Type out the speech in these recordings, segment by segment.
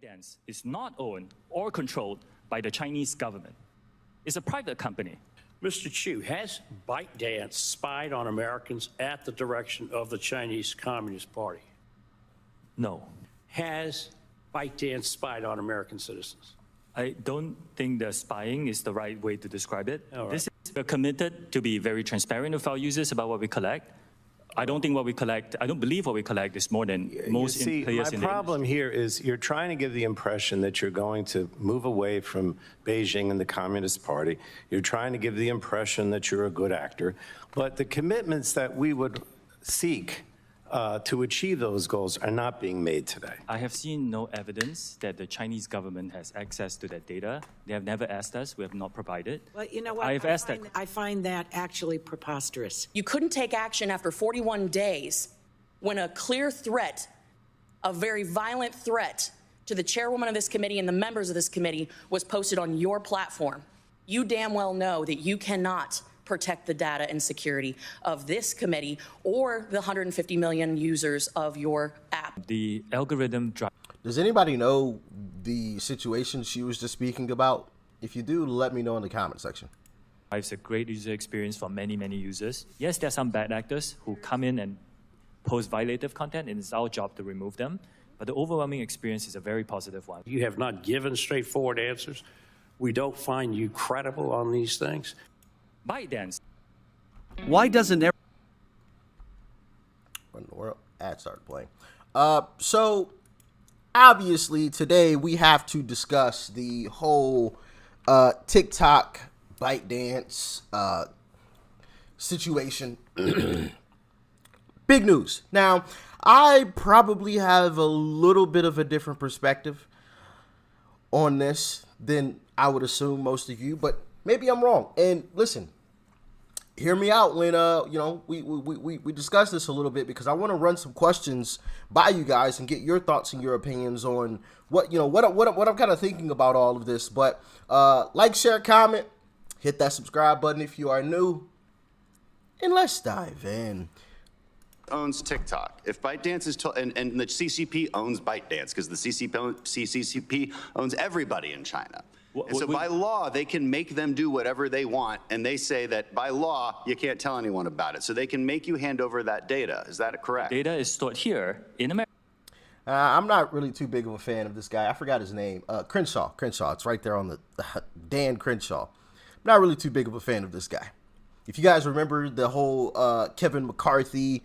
ByteDance is not owned or controlled by the Chinese government. It's a private company. Mr. Chu, has ByteDance spied on Americans at the direction of the Chinese Communist Party? No. Has ByteDance spied on American citizens? I don't think that spying is the right way to describe it. All right. We're committed to be very transparent with our users about what we collect. I don't believe what we collect is more than most players in the industry. My problem here is you're trying to give the impression that you're going to move away from Beijing and the Communist Party. You're trying to give the impression that you're a good actor. But the commitments that we would seek to achieve those goals are not being made today. I have seen no evidence that the Chinese government has access to that data. They have never asked us. We have not provided. Well, you know what? I find that actually preposterous. You couldn't take action after 41 days when a clear threat, a very violent threat to the chairwoman of this committee and the members of this committee was posted on your platform. You damn well know that you cannot protect the data and security of this committee or the 150 million users of your app. The algorithm Does anybody know the situation she was just speaking about? If you do, let me know in the comment section. drives a great user experience for many, many users. Yes, there are some bad actors who come in and post violative content, and it's our job to remove them. But the overwhelming experience is a very positive one. You have not given straightforward answers. We don't find you credible on these things. ByteDance. Why doesn't every... When the world ad started playing. So obviously today we have to discuss the whole TikTok ByteDance situation. Big news. Now, I probably have a little bit of a different perspective on this than I would assume most of you, but maybe I'm wrong. And listen, hear me out when we discuss this a little bit, because I want to run some questions by you guys and get your thoughts and your opinions on what I'm kind of thinking about all of this. But like, share, comment, hit that subscribe button if you are new, and let's dive in. Owns TikTok. If ByteDance is and the CCP owns ByteDance, because the CCP owns everybody in China. And so by law, they can make them do whatever they want, and they say that by law, you can't tell anyone about it. So they can make you hand over that data. Is that correct? Data is stored here in America. I'm not really too big of a fan of this guy. I forgot his name. Crenshaw. It's right there on the Dan Crenshaw. I'm not really too big of a fan of this guy. If you guys remember the whole Kevin McCarthy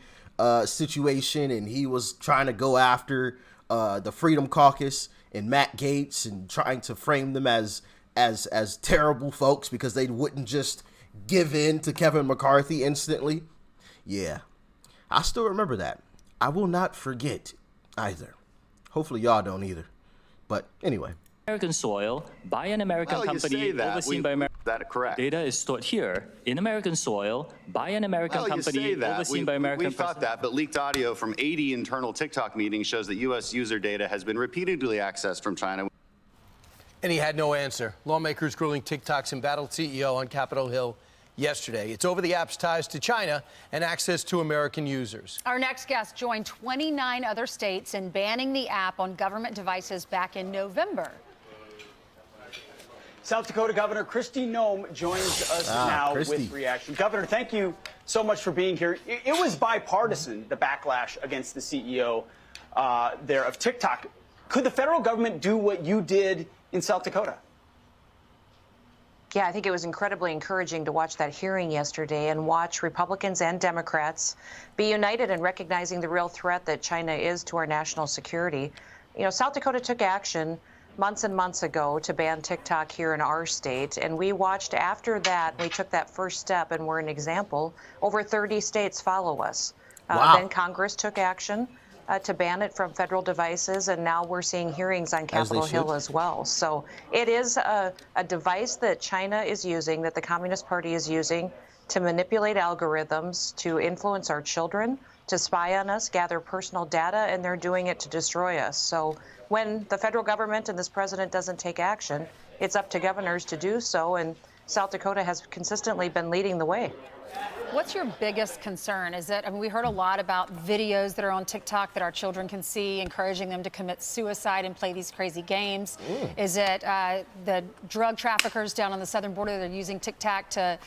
situation, and he was trying to go after the Freedom Caucus and Matt Gaetz and trying to frame them as terrible folks because they wouldn't just give in to Kevin McCarthy instantly. Yeah, I still remember that. I will not forget either. Hopefully y'all don't either. But anyway. American soil by an American company overseen by American. That correct. Data is stored here in American soil by an American company overseen by American. We thought that, but leaked audio from 80 internal TikTok meetings shows that U.S. user data has been repeatedly accessed from China. And he had no answer. Lawmakers grilling TikTok's embattled CEO on Capitol Hill yesterday. It's over the app's ties to China and access to American users. Our next guest joined 29 other states in banning the app on government devices back in November. South Dakota Governor Kristi Noem joins us now with reaction. Governor, thank you so much for being here. It was bipartisan, the backlash against the CEO there of TikTok. Could the federal government do what you did in South Dakota? Yeah, I think it was incredibly encouraging to watch that hearing yesterday and watch Republicans and Democrats be united in recognizing the real threat that China is to our national security. You know, South Dakota took action months and months ago to ban TikTok here in our state, and we watched after that. We took that first step, and we're an example. Over 30 states follow us. Then Congress took action to ban it from federal devices, and now we're seeing hearings on Capitol Hill as well. So it is a device that China is using, that the Communist Party is using to manipulate algorithms, to influence our children, to spy on us, gather personal data, and they're doing it to destroy us. So when the federal government and this president doesn't take action, it's up to governors to do so, and South Dakota has consistently been leading the way. What's your biggest concern? Is it, I mean, we heard a lot about videos that are on TikTok that our children can see, encouraging them to commit suicide and play these crazy games. Is it the drug traffickers down on the southern border that are using TikTok to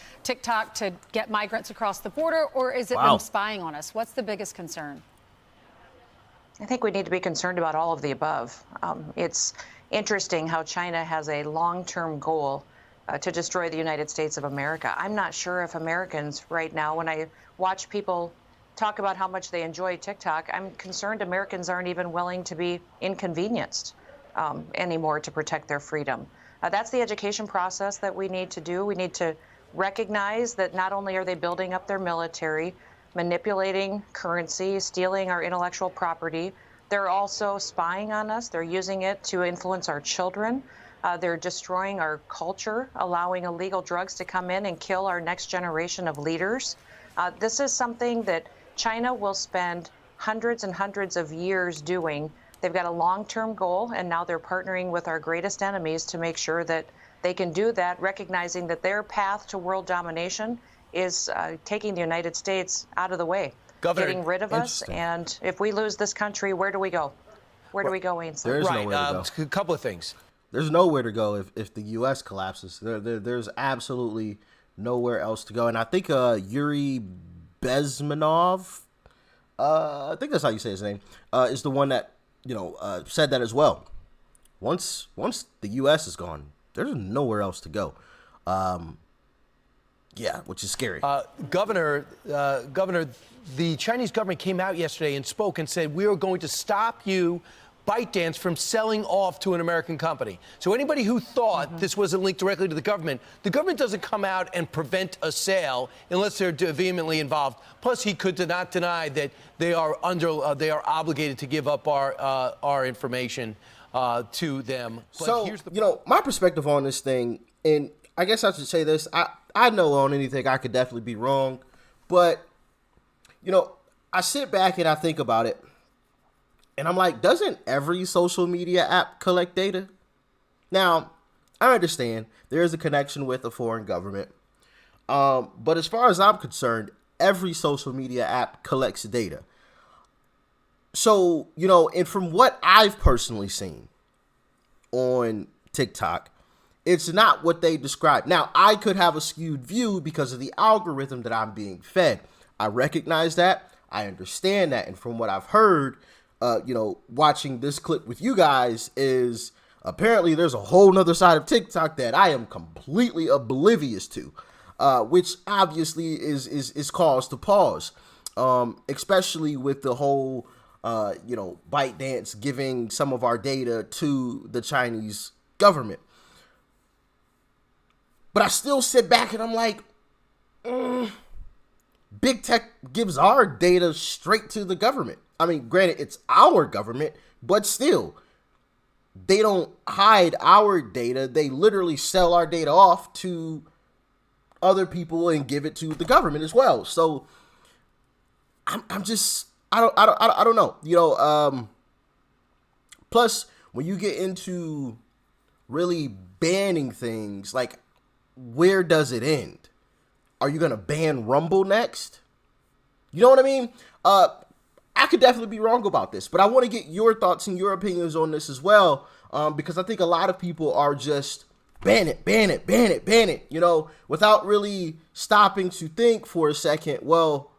get migrants across the border? Or is it them spying on us? What's the biggest concern? I think we need to be concerned about all of the above. It's interesting how China has a long-term goal to destroy the United States of America. I'm not sure if Americans right now, when I watch people talk about how much they enjoy TikTok, I'm concerned Americans aren't even willing to be inconvenienced anymore to protect their freedom. That's the education process that we need to do. We need to recognize that not only are they building up their military, manipulating currency, stealing our intellectual property, they're also spying on us. They're using it to influence our children. They're destroying our culture, allowing illegal drugs to come in and kill our next generation of leaders. This is something that China will spend hundreds and hundreds of years doing. They've got a long-term goal, and now they're partnering with our greatest enemies to make sure that they can do that, recognizing that their path to world domination is taking the United States out of the way, Governor, getting rid of us. And if we lose this country, where do we go? Where do we go, Wayne? There's nowhere to go. A couple of things. There's nowhere to go if the U.S. collapses. There's absolutely nowhere else to go. And I think Yuri Bezmenov, I think that's how you say his name, is the one that said that as well. Once the U.S. is gone, there's nowhere else to go. Which is scary. Governor, the Chinese government came out yesterday and spoke and said, we are going to stop you, ByteDance, from selling off to an American company. So anybody who thought this wasn't linked directly to the government doesn't come out and prevent a sale unless they're vehemently involved. Plus, he could not deny that they are obligated to give up our information to them. But so, here's my perspective on this thing, and I guess I should say this, I know on anything I could definitely be wrong, but, I sit back and I think about it, and I'm like, doesn't every social media app collect data? Now, I understand there is a connection with a foreign government, but as far as I'm concerned, every social media app collects data. So, and from what I've personally seen on TikTok, it's not what they describe. Now, I could have a skewed view because of the algorithm that I'm being fed. I recognize that. I understand that. And from what I've heard, watching this clip with you guys, is apparently there's a whole nother side of TikTok that I am completely oblivious to, which obviously is cause to pause, especially with the whole, ByteDance giving some of our data to the Chinese government. But I still sit back and I'm like, big tech gives our data straight to the government. I mean, granted, it's our government, but still, they don't hide our data. They literally sell our data off to other people and give it to the government as well. So I'm just, I don't know. Plus, when you get into really banning things, like, where does it end? Are you going to ban Rumble next? You know what I mean? I could definitely be wrong about this, but I want to get your thoughts and your opinions on this as well, because I think a lot of people are just ban it, without really stopping to think for a second, well,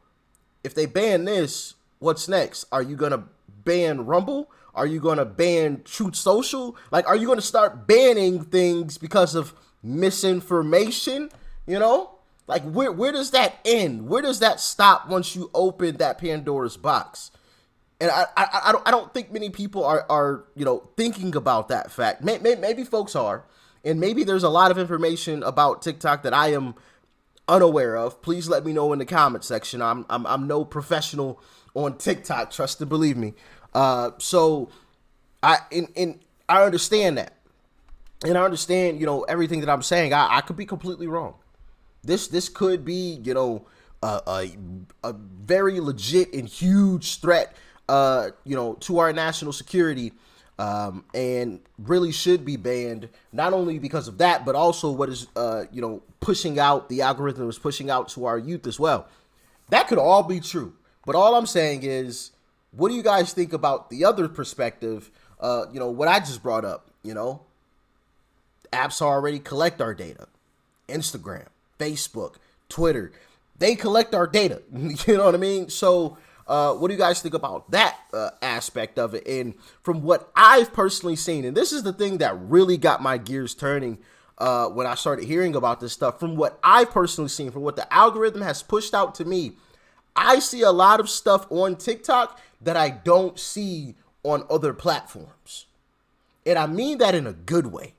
if they ban this, what's next? Are you going to ban Rumble? Are you going to ban Truth Social? Like, are you going to start banning things because of misinformation? Like, where does that end? Where does that stop once you open that Pandora's box? And I don't think many people are thinking about that fact. Maybe folks are, and maybe there's a lot of information about TikTok that I am unaware of. Please let me know in the comment section. I'm no professional on TikTok, trust and believe me. So I understand that, and I understand everything that I'm saying. I could be completely wrong. This could be, a very legit and huge threat, to our national security. and really should be banned, not only because of that, but also what is, pushing out, the algorithm is pushing out to our youth as well. That could all be true. But all I'm saying is, what do you guys think about the other perspective? What I just brought up, apps already collect our data. Instagram, Facebook, Twitter, they collect our data. You know what I mean? So what do you guys think about that aspect of it? And from what I've personally seen, and this is the thing that really got my gears turning when I started hearing about this stuff, from what I've personally seen, from what the algorithm has pushed out to me, I see a lot of stuff on TikTok that I don't see on other platforms. And I mean that in a good way.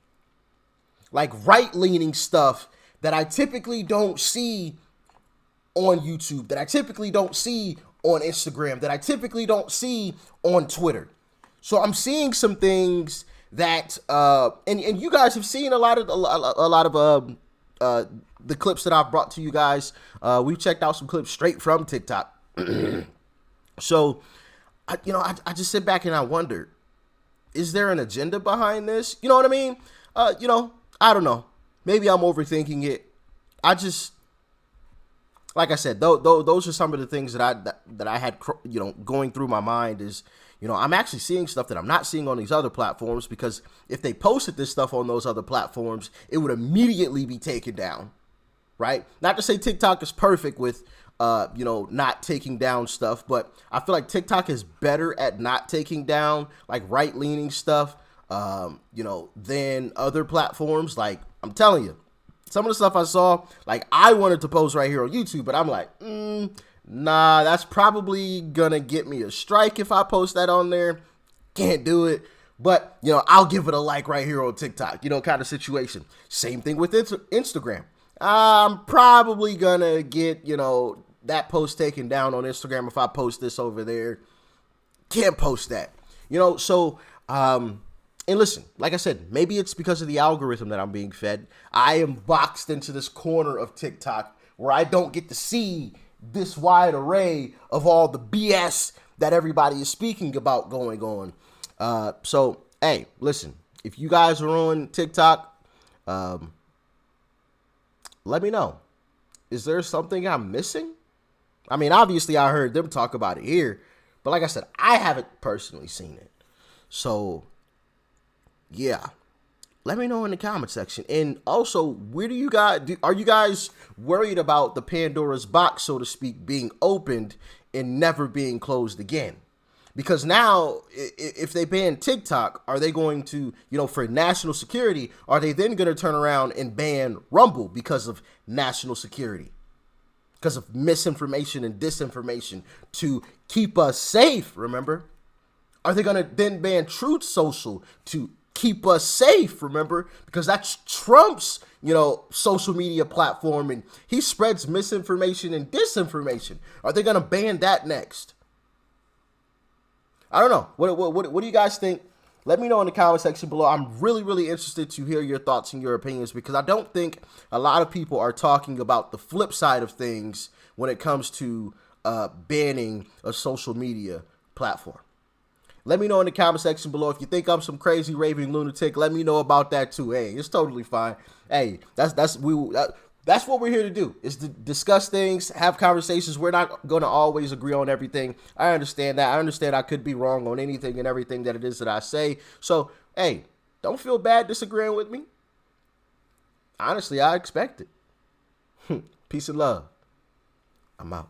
Like right-leaning stuff that I typically don't see on YouTube, that I typically don't see on Instagram, that I typically don't see on Twitter. So I'm seeing some things that, and you guys have seen a lot of the clips that I've brought to you guys. We've checked out some clips straight from TikTok. So, I just sit back and I wonder, is there an agenda behind this? You know what I mean? I don't know. Maybe I'm overthinking it. Like I said, those are some of the things that I had, going through my mind is, I'm actually seeing stuff that I'm not seeing on these other platforms, because if they posted this stuff on those other platforms, it would immediately be taken down, right? Not to say TikTok is perfect with, not taking down stuff, but I feel like TikTok is better at not taking down like right-leaning stuff, than other platforms. Like, I'm telling you, some of the stuff I saw, like, I wanted to post right here on YouTube, but I'm like, nah, that's probably gonna get me a strike if I post that on there. Can't do it. But, I'll give it a like right here on TikTok, kind of situation. Same thing with Instagram. I'm probably gonna get, that post taken down on Instagram if I post this over there. Can't post that. So, and listen, like I said, maybe it's because of the algorithm that I'm being fed. I am boxed into this corner of TikTok where I don't get to see this wide array of all the BS that everybody is speaking about going on. So, hey, listen, if you guys are on TikTok, let me know. Is there something I'm missing? I mean, obviously I heard them talk about it here, but like I said, I haven't personally seen it. So, yeah, let me know in the comment section. And also, where do you guys, are you guys worried about the Pandora's box, so to speak, being opened and never being closed again? Because now, if they ban TikTok, are they going to, for national security, are they then going to turn around and ban Rumble because of national security? Because of misinformation and disinformation to keep us safe, remember? Are they going to then ban Truth Social to keep us safe, remember? Because that's Trump's, social media platform, and he spreads misinformation and disinformation. Are they going to ban that next? I don't know. What do you guys think? Let me know in the comment section below. I'm really, really interested to hear your thoughts and your opinions, because I don't think a lot of people are talking about the flip side of things when it comes to banning a social media platform. Let me know in the comment section below. If you think I'm some crazy raving lunatic, let me know about that too. Hey, it's totally fine. Hey, that's what we're here to do, is to discuss things, have conversations. We're not going to always agree on everything. I understand that. I understand I could be wrong on anything and everything that it is that I say. So, hey, don't feel bad disagreeing with me. Honestly, I expect it. Peace and love. I'm out.